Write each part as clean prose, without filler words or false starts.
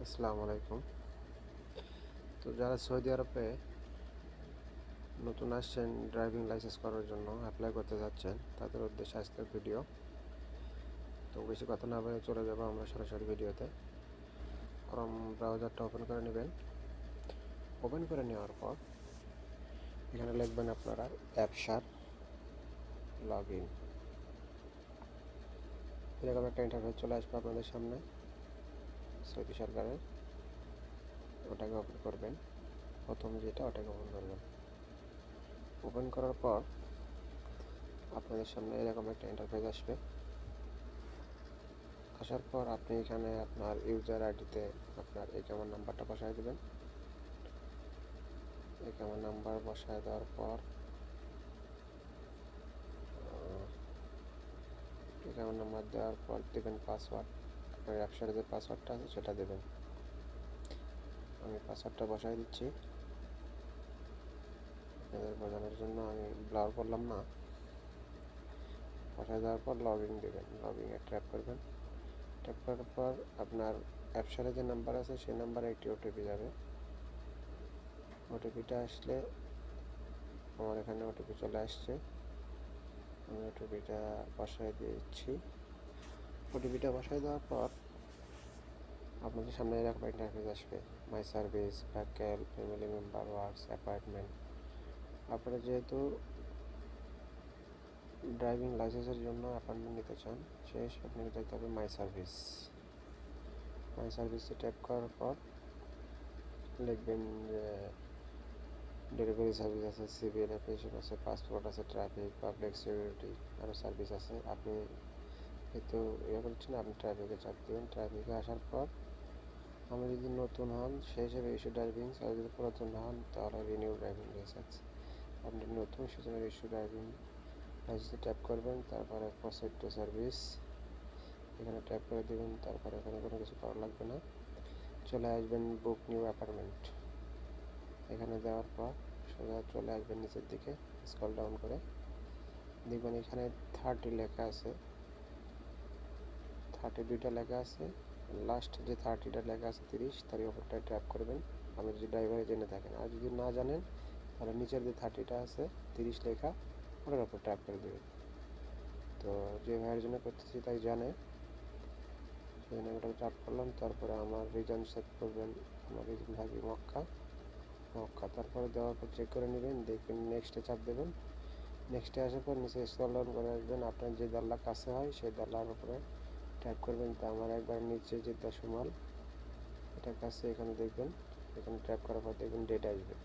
আসসালামু আলাইকুম। তো যারা সৌদি আরবে নতুন আসছেন ড্রাইভিং লাইসেন্স করার জন্য অ্যাপ্লাই করতে যাচ্ছেন, তাদের উদ্দেশ্যে আজকের ভিডিও। তো বেশি কথা না বলে চলে যাব আমরা সরাসরি ভিডিওতে। ক্রোম ব্রাউজারটা ওপেন করে নেবেন। ওপেন করে নেওয়ার পর এখানে লিখবেন আপনারা অ্যাপসার লগ ইন। এরকম একটা ইন্টারফেস চলে আসবে আপনাদের সামনে সৌদি সরকারের। ওটাকে ওপেন করবেন, প্রথম যেটা ওটাকে ওপেন করবেন। ওপেন করার পর আপনাদের সামনে এরকম একটা ইন্টারফেস আসবে। আসার পর আপনি এখানে আপনার ইউজার আইডিতে আপনার একাউন্ট নাম্বারটা বসায় দেবেন। একাউন্ট নাম্বার বসায় দেওয়ার পর একাউন্ট নাম্বার দেওয়ার পর দেবেন পাসওয়ার্ড। আপনার অ্যাপসারে যে পাসওয়ার্ডটা আছে সেটা দেবেন। আমি পাসওয়ার্ডটা বসাই দিচ্ছি আপনাদের বোঝানোর জন্য, আমি ব্লার করলাম না। বসায় দেওয়ার পর লগ ইন দেবেন। লগ ইনে ট্যাপ করবেন। ট্যাপ করার পর আপনার অ্যাপসারে যে নাম্বার আছে সেই নাম্বারে একটি ওটিপি যাবে। ওটিপিটা আসলে আমার এখানে ওটিপি চলে আসছে, আমি ওটিপিটা বসায় দিচ্ছি। ওটিপিটা বসায় দেওয়ার পর আপনাদের সামনে এরকম ইন্টারফেস আসবে, my service, vehicle, family member, works, apartment. আপনারা যেহেতু ড্রাইভিং লাইসেন্সের জন্য অ্যাপয়েন্টমেন্ট নিতে চান, সেই আপনাকে যেতে হবে মাই সার্ভিস। মাই সার্ভিসে ট্যাপ করার পর লিখবেন যে ডেলিভারি সার্ভিস আছে, সিভিল অ্যাপ্লিকেশন আছে, পাসপোর্ট আছে, ট্রাফিক, পাবলিক সিকিউরিটি, আরও সার্ভিস আছে। আপনি যেহেতু ইয়ে করছেন, আপনি ট্রাফিকে চাপ দেবেন। ট্রাফিকে আসার পর আপনি যদি নতুন হন সেই হিসেবে ইস্যু ড্রাইভিং, আর যদি পুরাতন হন তাহলে রিনিউ ড্রাইভিং লাইসেন্স। আপনি নতুন সেজন্য ইস্যু ড্রাইভিং লাইসেন্সে ট্যাপ করবেন। তারপরে প্রসিড টু সার্ভিস এখানে ট্যাপ করে দেবেন। তারপরে এখানে কোনো কিছু করা লাগবে না, চলে আসবেন বুক নিউ অ্যাপার্টমেন্ট। এখানে দেওয়ার পর সোজা চলে আসবেন নিচের দিকে, স্ক্রল ডাউন করে দেখবেন এখানে 30 লেখা আছে, 32টা লেখা আছে। লাস্ট যে 30টা লেখা আছে 30, তার উপরটায় ট্যাপ করবেন আপনি যদি ড্রাইভারে জেনে থাকেন। আর যদি না জানেন তাহলে নিচের যে 30টা আছে 30 লেখা, ওটার উপর ট্যাপ করে দেবেন। তো যে ভাইয়ের জন্য করতেছি তাই জানে, সেজন্য ওটাতে ট্যাপ করলাম। তারপরে আমার রিজন সেট করবেন, আমার রিজন থাকবে মক্কা। তারপরে দেওয়ার পর চেক করে নেবেন, দেখবেন নেক্সটে চাপ দেবেন। নেক্সটে আসার পর নিচে স্ক্রল ডাউন করে আসবেন, আপনার যে দাল্লা কাছে হয় সেই দাল্লার উপরে ট্যাপ করবেন। তো আমার একবার নিচে যে দশমাল এটার কাছে এখানে দেখবেন, এখানে ট্যাপ করার পর দেখবেন ডেট আসবে।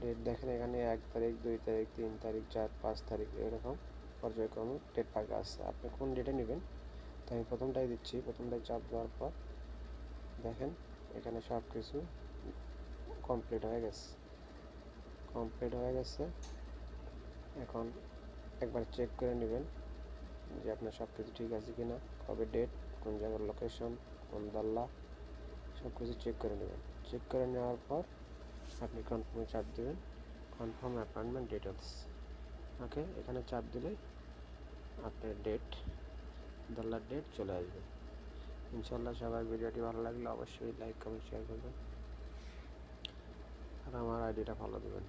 ডেট দেখেন এখানে 1 তারিখ, 2 তারিখ, 3 তারিখ, 4, 5 তারিখ এরকম পর্যায়ক্রমে ডেট ফাঁকা আছে। আপনি কোন ডেটে নেবেন? তো আমি প্রথমটাই দিচ্ছি। প্রথমটাই চাপ দেওয়ার পর দেখেন এখানে সব কিছু কমপ্লিট হয়ে গেছে। এখন একবার চেক করে নেবেন যে আপনার সব কিছু ঠিক আছে কি না, কবে ডেট, কোন জায়গার লোকেশন, কোন দাল্লা, সব কিছু চেক করে নেবেন। চেক করে নেওয়ার পর আপনি কনফার্মে চাপ দেবেন, কনফার্ম অ্যাপয়েন্টমেন্ট ডিটেলস। ওকে, এখানে চাপ দিলে আপনার ডেট, দাল্লার ডেট চলে আসবে। ইনশাল্লাহ সবার ভিডিওটি ভালো লাগলে অবশ্যই লাইক, কমেন্ট, শেয়ার করবেন আর আমার আইডিটা ফলো দেবেন।